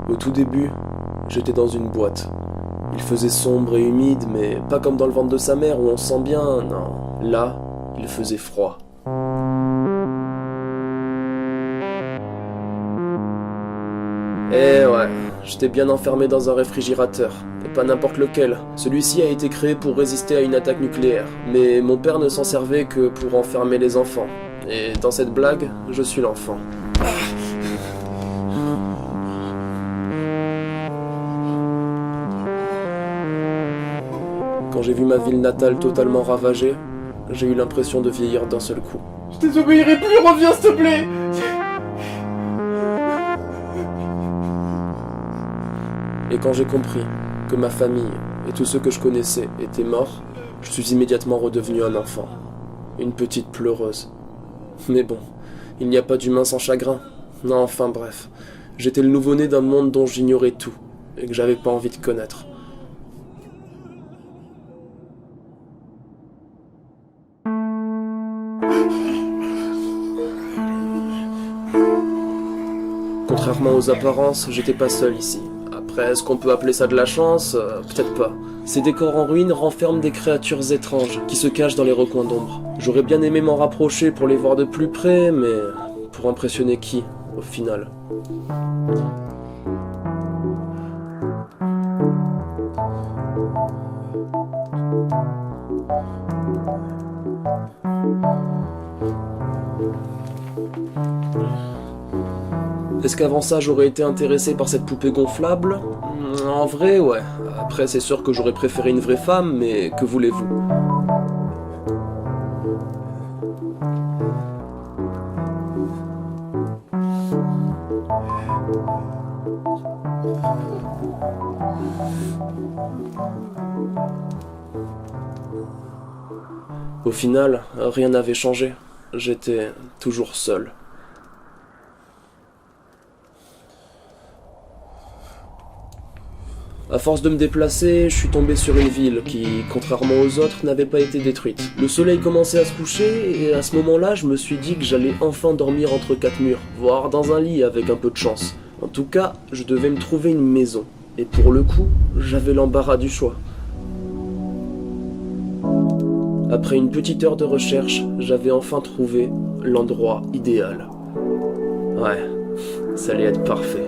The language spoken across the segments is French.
Au tout début, j'étais dans une boîte. Il faisait sombre et humide, mais pas comme dans le ventre de sa mère où on se sent bien, non. Là, il faisait froid. Eh ouais, j'étais bien enfermé dans un réfrigérateur, et pas n'importe lequel. Celui-ci a été créé pour résister à une attaque nucléaire, mais mon père ne s'en servait que pour enfermer les enfants. Et dans cette blague, je suis l'enfant. Quand j'ai vu ma ville natale totalement ravagée, j'ai eu l'impression de vieillir d'un seul coup. Je désobéirai plus, reviens s'il te plaît. Et quand j'ai compris que ma famille et tous ceux que je connaissais étaient morts, je suis immédiatement redevenu un enfant. Une petite pleureuse. Mais bon, il n'y a pas d'humain sans chagrin. Non, enfin bref. J'étais le nouveau-né d'un monde dont j'ignorais tout, et que j'avais pas envie de connaître. Contrairement aux apparences, j'étais pas seul ici. Après, est-ce qu'on peut appeler ça de la chance? Peut-être pas. Ces décors en ruine renferment des créatures étranges qui se cachent dans les recoins d'ombre. J'aurais bien aimé m'en rapprocher pour les voir de plus près, mais pour impressionner qui, au final? Est-ce qu'avant ça j'aurais été intéressé par cette poupée gonflable? En vrai, ouais. Après, c'est sûr que j'aurais préféré une vraie femme, mais que voulez-vous? Au final, rien n'avait changé. J'étais toujours seul. À force de me déplacer, je suis tombé sur une ville qui, contrairement aux autres, n'avait pas été détruite. Le soleil commençait à se coucher et à ce moment-là, je me suis dit que j'allais enfin dormir entre quatre murs, voire dans un lit avec un peu de chance. En tout cas, je devais me trouver une maison. Et pour le coup, j'avais l'embarras du choix. Après une petite heure de recherche, j'avais enfin trouvé l'endroit idéal. Ouais, ça allait être parfait.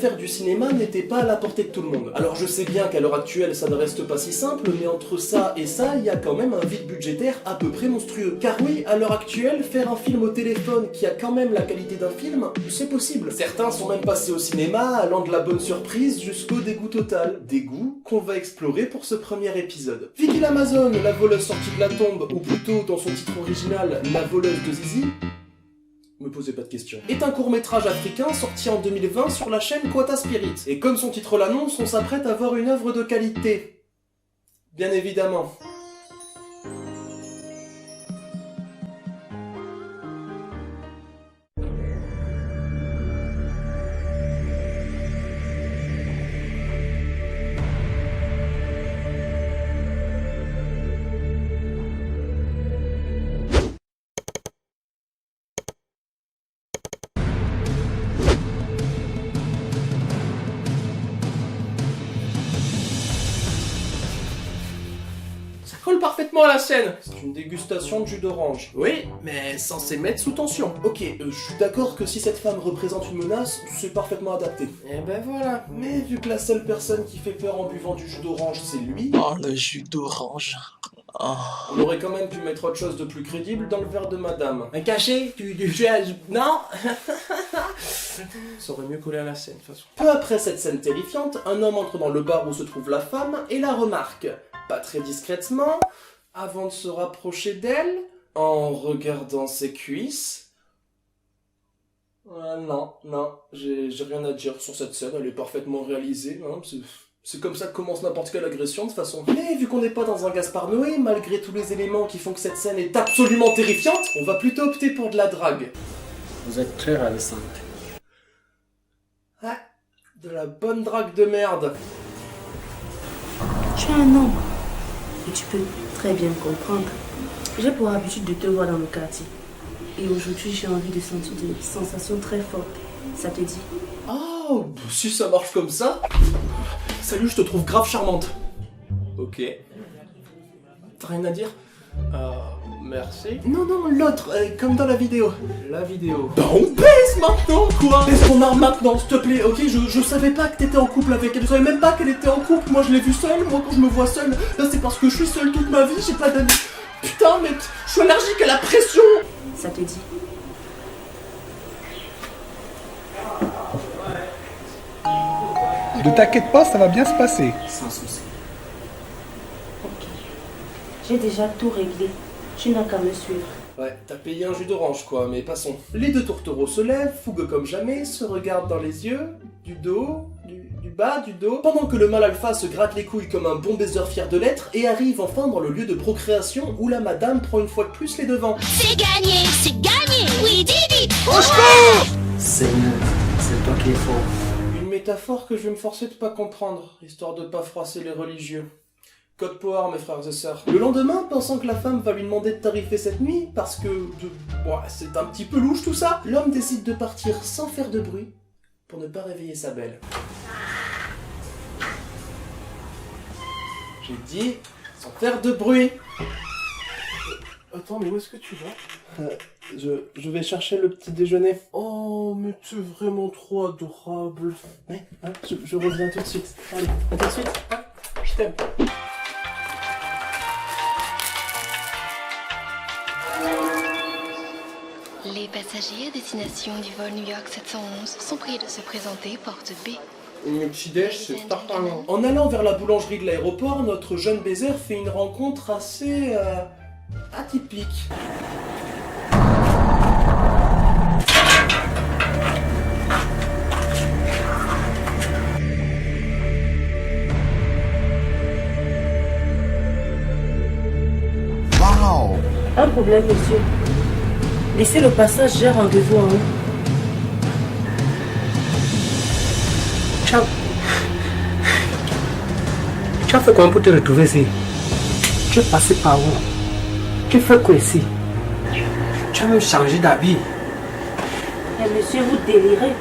Faire du cinéma n'était pas à la portée de tout le monde. Alors je sais bien qu'à l'heure actuelle ça ne reste pas si simple, mais entre ça et ça, il y a quand même un vide budgétaire à peu près monstrueux. Car oui, à l'heure actuelle, faire un film au téléphone qui a quand même la qualité d'un film, c'est possible. Certains sont même passés au cinéma, allant de la bonne surprise jusqu'au dégoût total. Dégoût qu'on va explorer pour ce premier épisode. Vicky l'Amazone, la voleuse sortie de la tombe, ou plutôt dans son titre original, la voleuse de Zizi, me posez pas de questions, est un court-métrage africain sorti en 2020 sur la chaîne Quota Spirit. Et comme son titre l'annonce, on s'apprête à voir une œuvre de qualité. Bien évidemment. Colle parfaitement à la scène. C'est une dégustation de jus d'orange. Oui, mais censé mettre sous tension. Ok, je suis d'accord que si cette femme représente une menace, c'est parfaitement adapté. Et ben voilà. Mais vu que la seule personne qui fait peur en buvant du jus d'orange, c'est lui... Oh, le jus d'orange. Oh. On aurait quand même pu mettre autre chose de plus crédible dans le verre de madame. Un cachet du jus à... Non. Ça aurait mieux collé à la scène, de toute façon. Peu après cette scène terrifiante, un homme entre dans le bar où se trouve la femme et la remarque. Pas très discrètement, avant de se rapprocher d'elle, en regardant ses cuisses. Non, j'ai rien à dire sur cette scène, elle est parfaitement réalisée, hein, c'est comme ça que commence n'importe quelle agression de toute façon. Mais vu qu'on n'est pas dans un Gaspard Noé, malgré tous les éléments qui font que cette scène est absolument terrifiante, on va plutôt opter pour de la drague. Vous êtes très ravissante. Ah, de la bonne drague de merde. Tu es un homme. Et tu peux très bien comprendre. J'ai pour habitude de te voir dans le quartier. Et aujourd'hui, j'ai envie de sentir des sensations très fortes. Ça te dit? Ah, si ça marche comme ça. Salut, je te trouve grave charmante. Ok. T'as rien à dire? Merci. Non, l'autre, comme dans la vidéo. La vidéo. Bah on baisse maintenant, quoi. Baisse ton arme maintenant, s'il te plaît, ok? Je savais pas que t'étais en couple avec elle, je savais même pas qu'elle était en couple. Moi je l'ai vue seule, moi quand je me vois seule, là c'est parce que je suis seule toute ma vie, j'ai pas d'amis. Putain, mais je suis allergique à la pression. Ça te dit? Ne t'inquiète pas, ça va bien se passer. Sans souci. Ok. J'ai déjà tout réglé. Tu n'as qu'à me suivre. Ouais, t'as payé un jus d'orange quoi, mais passons. Les deux tourtereaux se lèvent, fougueux comme jamais, se regardent dans les yeux, du dos, du bas, du dos, pendant que le mâle alpha se gratte les couilles comme un bon baiser fier de l'être et arrive enfin dans le lieu de procréation où la madame prend une fois de plus les devants. C'est gagné, oui Didi. Seigneur, c'est toi qui es fort. Une métaphore que je vais me forcer de pas comprendre, histoire de pas froisser les religieux. Code Power, mes frères et sœurs. Le lendemain, pensant que la femme va lui demander de tarifer cette nuit, parce que c'est un petit peu louche tout ça, l'homme décide de partir sans faire de bruit, pour ne pas réveiller sa belle. J'ai dit, sans faire de bruit. Attends, mais où est-ce que tu vas? Je vais chercher le petit déjeuner. Oh, mais t'es vraiment trop adorable. Ouais, hein, je reviens tout de suite. Allez, à tout de suite. Hein, je t'aime. Les passagers à destination du vol New York 711 sont priés de se présenter porte B. Le petit déj, c'est parfait. En allant vers la boulangerie de l'aéroport, notre jeune baiser fait une rencontre assez atypique. Un problème, monsieur. Laissez le passage, j'ai rendez-vous en haut. Tu as fait comment pour te retrouver ici? Tu es passé par où? Tu fais quoi ici? Tu as même changé d'habit. Mais monsieur, vous délirez.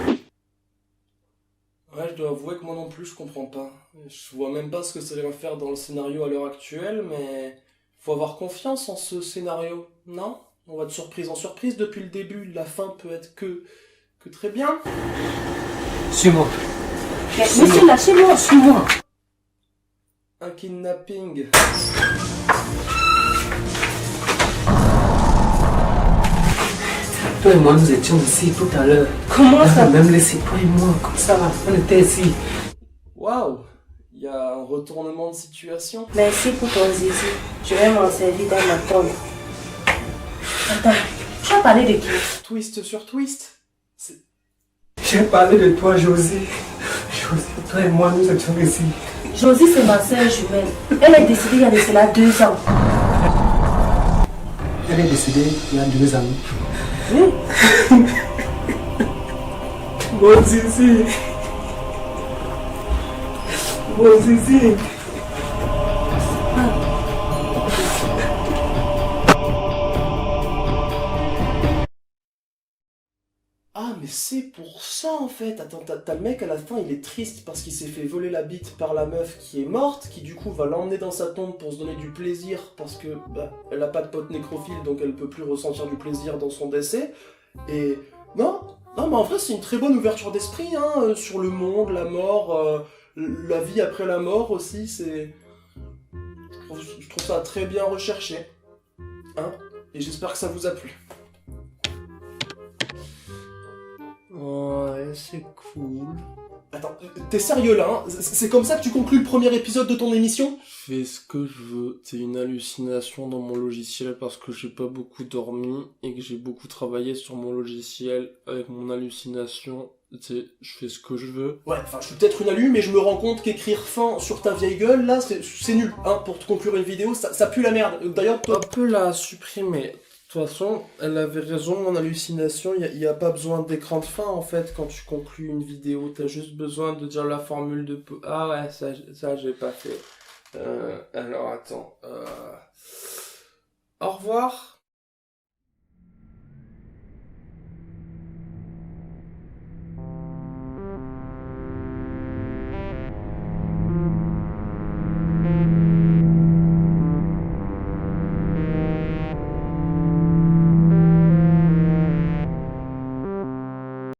Ouais, je dois avouer que moi non plus, je comprends pas. Je vois même pas ce que ça va faire dans le scénario à l'heure actuelle, mais faut avoir confiance en ce scénario, non? On va de surprise en surprise depuis le début, la fin peut être que très bien. Suis-moi. Monsieur, lâchez-moi. Suis-moi. Un kidnapping. Toi et moi, nous étions ici tout à l'heure. Comment On ça? a même laissé toi et moi, comme ça, on était ici. Waouh, il y a un retournement de situation. Merci pour ton zizi. Je vais m'en servir dans ma tombe. Attends, tu as parlé de qui? Twist sur twist. J'ai parlé de toi, Josie. Josie, toi et moi, nous étions ici. Josie, c'est ma sœur jumelle. Elle est décédée il y a de cela 2 ans. Elle est décédée il y a 2 ans. Oui. Mon zizi. Mon zizi. Ah, mais c'est pour ça en fait. Attends, t'as le mec à la fin, il est triste parce qu'il s'est fait voler la bite par la meuf qui est morte, qui du coup va l'emmener dans sa tombe pour se donner du plaisir parce que elle a pas de pote nécrophile donc elle peut plus ressentir du plaisir dans son décès. Et non, mais en vrai c'est une très bonne ouverture d'esprit hein, sur le monde, la mort, la vie après la mort aussi. Je trouve ça très bien recherché, hein. Et j'espère que ça vous a plu. Ouais, c'est cool. Attends, t'es sérieux là hein? C'est comme ça que tu conclus le premier épisode de ton émission? Je fais ce que je veux. C'est une hallucination dans mon logiciel parce que j'ai pas beaucoup dormi et que j'ai beaucoup travaillé sur mon logiciel avec mon hallucination. Je fais ce que je veux. Ouais, enfin, je suis peut-être une alu, mais je me rends compte qu'écrire fin sur ta vieille gueule, là, c'est nul, hein, pour te conclure une vidéo, ça pue la merde. D'ailleurs, toi... On peut la supprimer. De toute façon, elle avait raison, mon hallucination, il y a pas besoin d'écran de fin, en fait, quand tu conclus une vidéo. T'as juste besoin de dire la formule de... Ah ouais, ça j'ai pas fait. Alors attends. Au revoir.